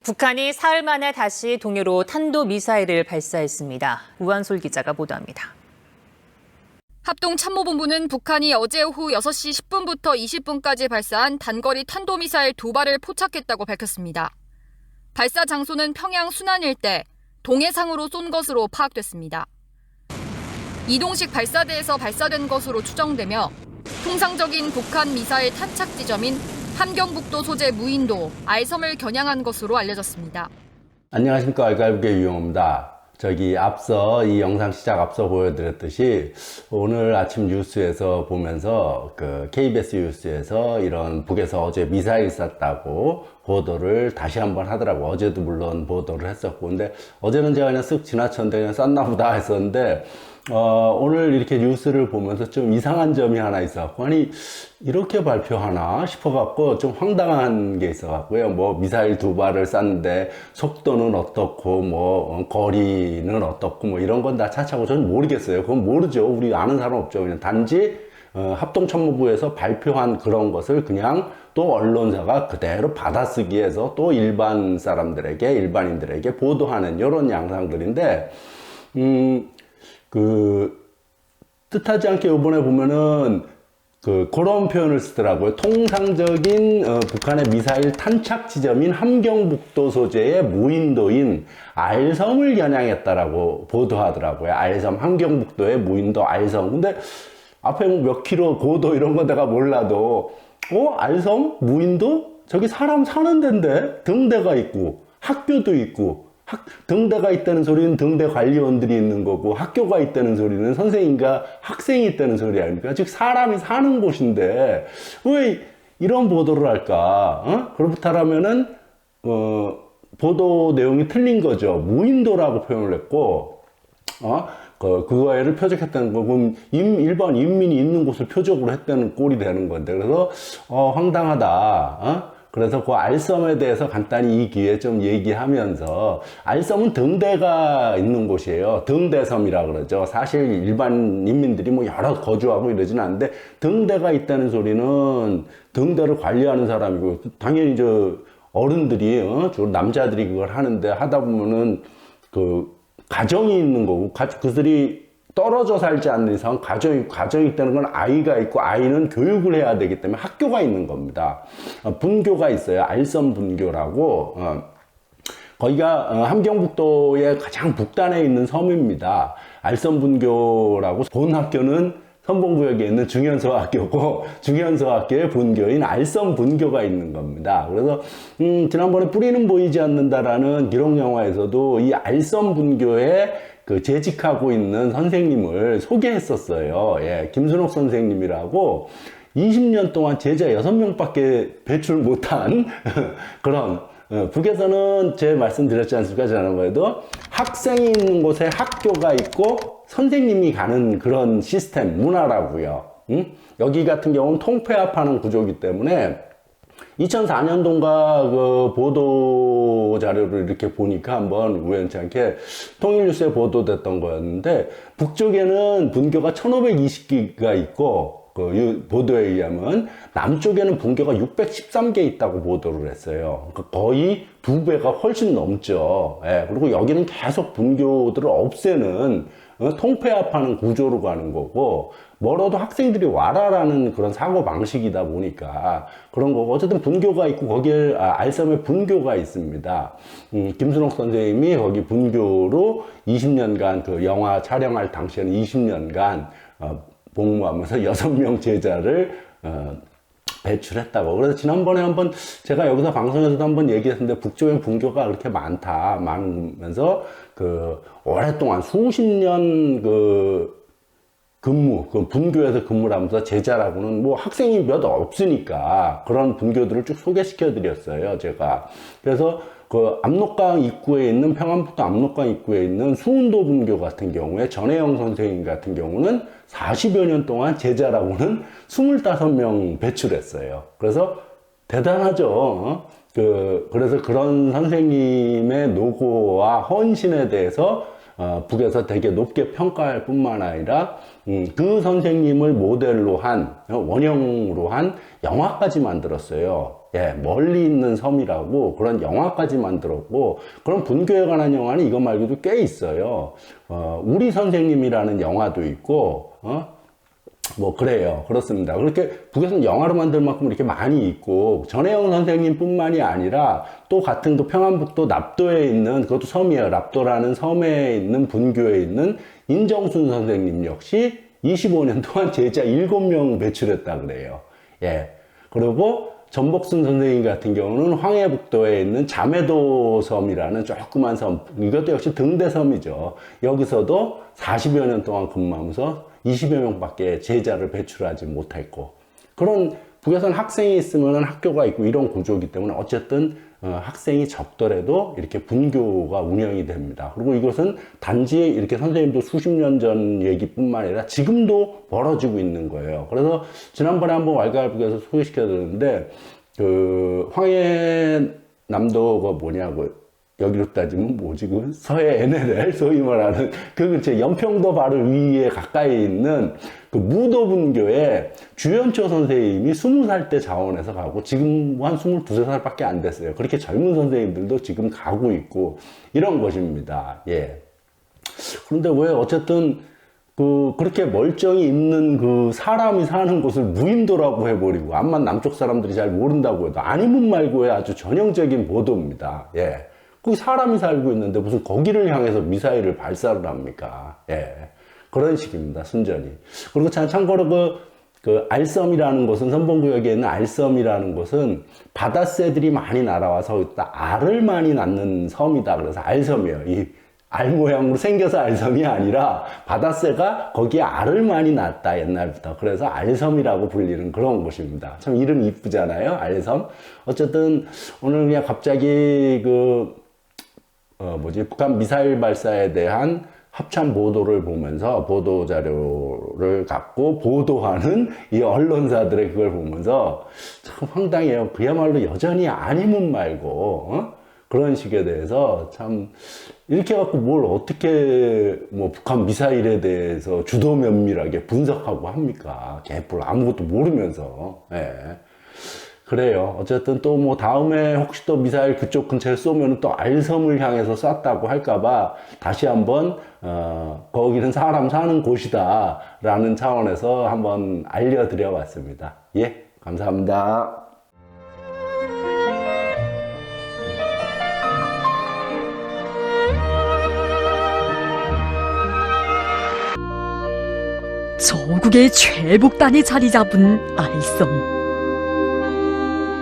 북한이 사흘 만에 다시 동해로 탄도미사일을 발사했습니다. 우한솔 기자가 보도합니다. 합동참모본부는 북한이 어제 오후 6시 10분부터 20분까지 발사한 단거리 탄도미사일 2발을 포착했다고 밝혔습니다. 발사 장소는 평양 순안 일대, 동해상으로 쏜 것으로 파악됐습니다. 이동식 발사대에서 발사된 것으로 추정되며 통상적인 북한 미사일 탄착 지점인 함경북도 소재 무인도 알섬을 겨냥한 것으로 알려졌습니다. 안녕하십니까. 알갈국의 유영호입니다. 앞서 이 영상 시작 앞서 보여드렸듯이 오늘 아침 뉴스에서 보면서 KBS 뉴스에서 이런 북에서 어제 미사일 쐈다고 보도를 다시 한번 하더라고. 어제도 물론 보도를 했었고, 근데 어제는 제가 그냥 쓱 지나쳤는데 그냥 쐈나 보다 했었는데 오늘 이렇게 뉴스를 보면서 좀 이상한 점이 하나 있어갖고, 아니 이렇게 발표하나 싶어갖고 좀 황당한 게 있어갖고요. 뭐 미사일 2발을 쐈는데 속도는 어떻고 뭐 거리는 어떻고 뭐 이런 건 다 차차고 저는 모르겠어요. 그건 모르죠. 우리 아는 사람 없죠. 그냥 단지 합동참모부에서 발표한 그런 것을 그냥 또 언론사가 그대로 받아쓰기해서 또 일반 사람들에게, 일반인들에게 보도하는 이런 양상들인데, 뜻하지 않게 이번에 보면은 그런 표현을 쓰더라고요. 통상적인 북한의 미사일 탄착 지점인 함경북도 소재의 무인도인 알섬을 겨냥했다라고 보도하더라고요. 알섬, 함경북도의 무인도 알섬. 근데 앞에 몇 킬로 고도 이런 거 내가 몰라도 알섬? 무인도? 저기 사람 사는 데인데 등대가 있고 학교도 있고, 등대가 있다는 소리는 등대 관리원들이 있는 거고, 학교가 있다는 소리는 선생님과 학생이 있다는 소리 아닙니까? 즉 사람이 사는 곳인데 왜 이런 보도를 할까? 그렇다면은 보도 내용이 틀린 거죠. 무인도라고 표현을 했고, 그거를 표적했다는 거, 그럼 일반 인민이 있는 곳을 표적으로 했다는 꼴이 되는 건데, 그래서 황당하다. 그래서 그 알섬에 대해서 간단히 이 기회에 좀 얘기하면서, 알섬은 등대가 있는 곳이에요. 등대섬이라 그러죠. 사실 일반 인민들이 뭐 여러 거주하고 이러진 않는데, 등대가 있다는 소리는 등대를 관리하는 사람이고, 당연히 어른들이, 주로 남자들이 그걸 하는데, 하다 보면은 가정이 있는 거고, 그들이 떨어져 살지 않는 이상 가정이 있다는 건 아이가 있고, 아이는 교육을 해야 되기 때문에 학교가 있는 겁니다. 분교가 있어요. 알섬 분교라고. 거기가 함경북도의 가장 북단에 있는 섬입니다. 알섬 분교라고, 본 학교는 선봉구역에 있는 중현서학교고, 중현서학교의 분교인 알섬 분교가 있는 겁니다. 그래서 지난번에 뿌리는 보이지 않는다라는 기록 영화에서도 이 알섬 분교에 재직하고 있는 선생님을 소개했었어요. 예, 김순옥 선생님이라고 20년 동안 제자 6명밖에 배출 못한 그런, 북에서는 제 말씀드렸지 않습니까? 지난번에도 학생이 있는 곳에 학교가 있고 선생님이 가는 그런 시스템, 문화라고요. 여기 같은 경우는 통폐합하는 구조이기 때문에 2004년도인가 보도 자료를 이렇게 보니까 한번 우연치 않게 통일뉴스에 보도됐던 거였는데, 북쪽에는 분교가 1520기가 있고, 보도에 의하면 남쪽에는 분교가 613개 있다고 보도를 했어요. 그러니까 거의 2배가 훨씬 넘죠. 예, 그리고 여기는 계속 분교들을 없애는, 통폐합하는 구조로 가는 거고, 멀어도 학생들이 와라라는 그런 사고 방식이다 보니까 그런 거고, 어쨌든 분교가 있고, 거기에 알섬에 분교가 있습니다. 김순옥 선생님이 거기 분교로 20년간 영화 촬영할 당시에는 20년간 복무하면서 6명 제자를 배출했다고. 그래서 지난번에 한번 제가 여기서 방송에서도 한번 얘기했는데, 북쪽엔 분교가 그렇게 많으면서 오랫동안 수십 년 분교에서 근무를 하면서 제자라고는 뭐 학생이 몇 없으니까 그런 분교들을 쭉 소개시켜 드렸어요, 제가. 그래서 압록강 입구에 있는, 평안북도 압록강 입구에 있는 수운도 분교 같은 경우에 전혜영 선생님 같은 경우는 40여 년 동안 제자라고는 25명 배출했어요. 그래서 대단하죠. 그래서 그런 선생님의 노고와 헌신에 대해서 북에서 되게 높게 평가할 뿐만 아니라 그 선생님을 모델로 한 원형으로 한 영화까지 만들었어요. 예, 멀리 있는 섬이라고 그런 영화까지 만들었고, 그런 분교에 관한 영화는 이거 말고도 꽤 있어요. 우리 선생님이라는 영화도 있고, 뭐 그래요. 그렇습니다. 그렇게 북에서는 영화로 만들 만큼 이렇게 많이 있고, 전혜영 선생님 뿐만이 아니라 또 같은 또 평안북도 납도에 있는, 그것도 섬이에요. 납도라는 섬에 있는 분교에 있는 인정순 선생님 역시 25년 동안 제자 7명 배출했다 그래요. 예. 그리고 전복순 선생님 같은 경우는 황해북도에 있는 자매도 섬이라는 조그만 섬, 이것도 역시 등대섬이죠. 여기서도 40여 년 동안 근무하면서 20여 명밖에 제자를 배출하지 못했고, 그런 북에서는 학생이 있으면 학교가 있고 이런 구조이기 때문에 어쨌든 학생이 적더라도 이렇게 분교가 운영이 됩니다. 그리고 이것은 단지 이렇게 선생님도 수십 년 전 얘기뿐만 아니라 지금도 벌어지고 있는 거예요. 그래서 지난번에 한번 왈가왈부에서 소개시켜드렸는데, 그 황해남도가 뭐냐고, 여기로 따지면 뭐지, 그 서해 NLL 소위 말하는 그 근처 연평도 바로 위에 가까이 있는 그 무도분교에 주연초 선생님이 20살 때 자원해서 가고, 지금 한 22살밖에 안 됐어요. 그렇게 젊은 선생님들도 지금 가고 있고 이런 것입니다. 예. 그런데 왜 어쨌든 그렇게 멀쩡히 있는 그 사람이 사는 곳을 무인도라고 해버리고, 암만 남쪽 사람들이 잘 모른다고 해도 아니면 말고의 아주 전형적인 보도입니다. 예. 거기 사람이 살고 있는데 무슨 거기를 향해서 미사일을 발사를 합니까? 예. 그런 식입니다. 순전히. 그리고 참고로 그 알섬이라는 곳은, 선봉구역에 있는 알섬이라는 곳은 바다새들이 많이 날아와서 알을 많이 낳는 섬이다. 그래서 알섬이에요. 이 알 모양으로 생겨서 알섬이 아니라 바다새가 거기에 알을 많이 낳았다, 옛날부터. 그래서 알섬이라고 불리는 그런 곳입니다. 참 이름 이쁘잖아요, 알섬. 어쨌든 오늘 그냥 갑자기 북한 미사일 발사에 대한 합참 보도를 보면서, 보도 자료를 갖고 보도하는 이 언론사들의 그걸 보면서 참 황당해요. 그야말로 여전히 아니면 말고, 그런 식에 대해서 참 이렇게 갖고 뭘 어떻게 북한 미사일에 대해서 주도 면밀하게 분석하고 합니까? 개뿔 아무것도 모르면서. 예. 그래요. 어쨌든 또 다음에 혹시 또 미사일 그쪽 근처에 쏘면 또 알섬을 향해서 쐈다고 할까봐 다시 한번 거기는 사람 사는 곳이다 라는 차원에서 한번 알려드려 봤습니다. 예, 감사합니다. 조국의 최북단에 자리 잡은 알섬.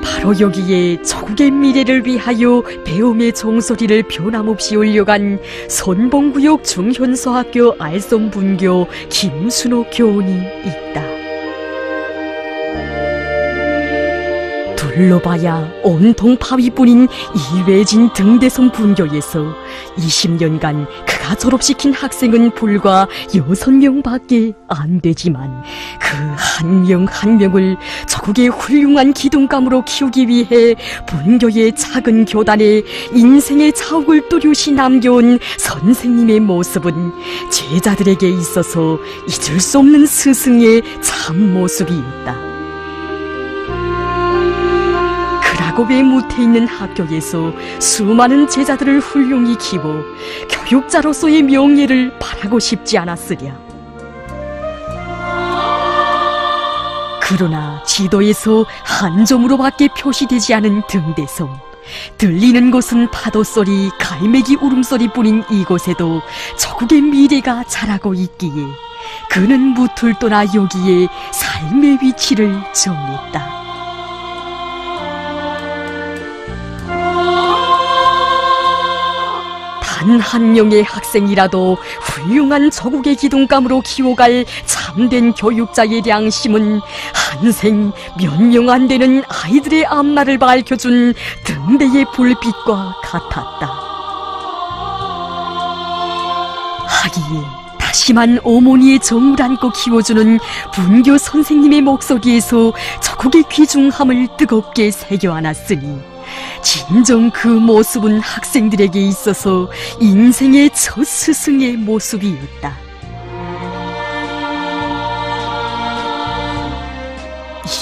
바로 여기에 조국의 미래를 위하여 배움의 종소리를 변함없이 올려간 선봉구역 중현서학교 알섬 분교 김순호 교원이 있다. 둘러봐야 온통 파위뿐인 이외진 등대섬 분교에서 20년간 그가 졸업시킨 학생은 불과 6명밖에 안 되지만, 그 한 명 한 명을 조국의 훌륭한 기둥감으로 키우기 위해 분교의 작은 교단에 인생의 자욱을 뚜렷이 남겨온 선생님의 모습은 제자들에게 있어서 잊을 수 없는 스승의 참모습이 있다. 학업에 무태있는 학교에서 수많은 제자들을 훌륭히 키워 교육자로서의 명예를 바라고 싶지 않았으랴. 그러나 지도에서 한 점으로밖에 표시되지 않은 등대섬, 들리는 곳은 파도소리, 갈매기 울음소리뿐인 이곳에도 조국의 미래가 자라고 있기에 그는 무툴 떠나 여기에 삶의 위치를 정했다. 단 한 명의 학생이라도 훌륭한 조국의 기둥감으로 키워갈 참된 교육자의良심은 한생 몇 명 안 되는 아이들의 앞날을 밝혀준 등대의 불빛과 같았다. 하기에 다시만 어머니의 정을 안고 키워주는 분교 선생님의 목소리에서 조국의 귀중함을 뜨겁게 새겨안았으니 진정 그 모습은 학생들에게 있어서 인생의 첫 스승의 모습이었다.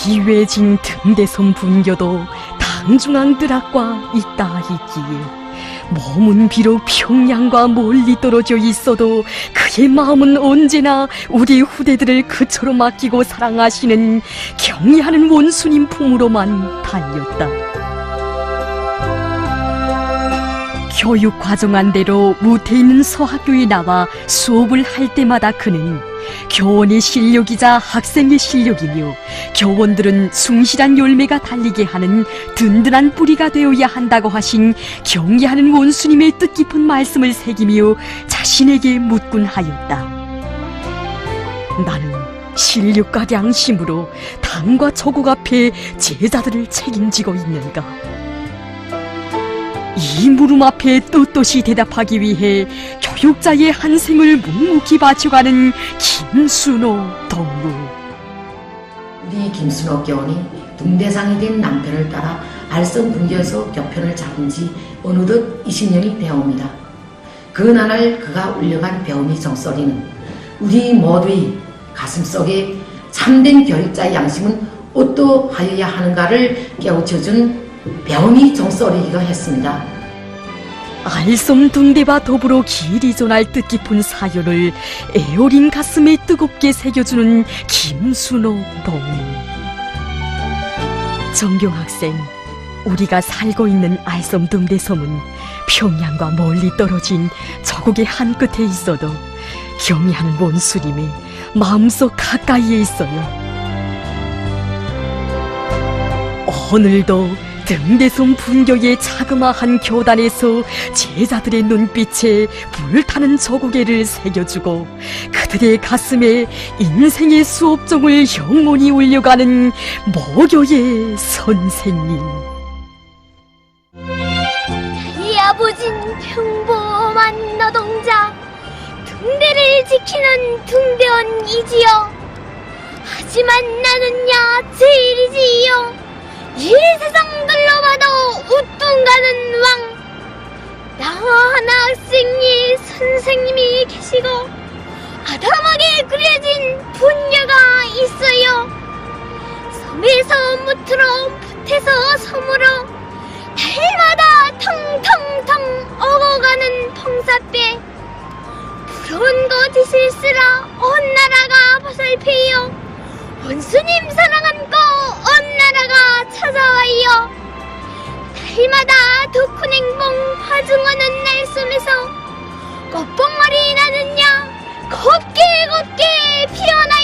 이회진 등대섬 분교도 당중앙 들학과 있다 있기에 몸은 비록 평양과 멀리 떨어져 있어도 그의 마음은 언제나 우리 후대들을 그처럼 아끼고 사랑하시는 경의하는 원수님 품으로만 달렸다. 교육 과정안대로 무태 있는 서학교에 나와 수업을 할 때마다 그는 교원의 실력이자 학생의 실력이며 교원들은 숭실한 열매가 달리게 하는 든든한 뿌리가 되어야 한다고 하신 경의하는 원수님의 뜻깊은 말씀을 새기며 자신에게 묻곤 하였다. 나는 실력과 양심으로 당과 저국 앞에 제자들을 책임지고 있는가? 이 물음 앞에 떳떳이 대답하기 위해 교육자의 한 생을 묵묵히 바쳐가는 김순호 동무. 우리 김순호 교원이 등대상이 된 남편을 따라 알선 분교에서 교편을 잡은 지 어느덧 20년이 되어옵니다. 그날 그가 울려간 배움의 정소리는 우리 모두의 가슴속에 참된 교육자의 양심은 어떠하여야 하는가를 깨우쳐준 배움의 정소리이기도 했습니다. 알섬 등대와 더불어 길이 전할 뜻깊은 사연을 애어린 가슴에 뜨겁게 새겨주는 김순호 동무. 정경 학생, 우리가 살고 있는 알섬 등대섬은 평양과 멀리 떨어진 저국의 한 끝에 있어도 경의하는 원수님의 마음속 가까이에 있어요. 오늘도 등대섬 분교의 자그마한 교단에서 제자들의 눈빛에 불타는 저고개를 새겨주고 그들의 가슴에 인생의 수업종을 영원히 울려가는 모교의 선생님. 이 아버진 평범한 노동자, 등대를 지키는 등대원이지요. 하지만 나는야 제일이지요. 이 세상 둘러봐도 우뚱 가는 왕. 나 하나 학생이 선생님이 계시고 아담하게 그려진 분야가 있어요. 섬에서 무트로 붓에서 섬으로 달마다 텅텅텅 어고가는 봉사배. 부러운 거 드실쓰라 온 나라가 보살펴요. 원수님 사랑 안고 온 나라가 찾아와요. 달마다 덕훈 행봉 화중하는 날솜에서 꽃봉오리 나는야 곱게 곱게 피어나요.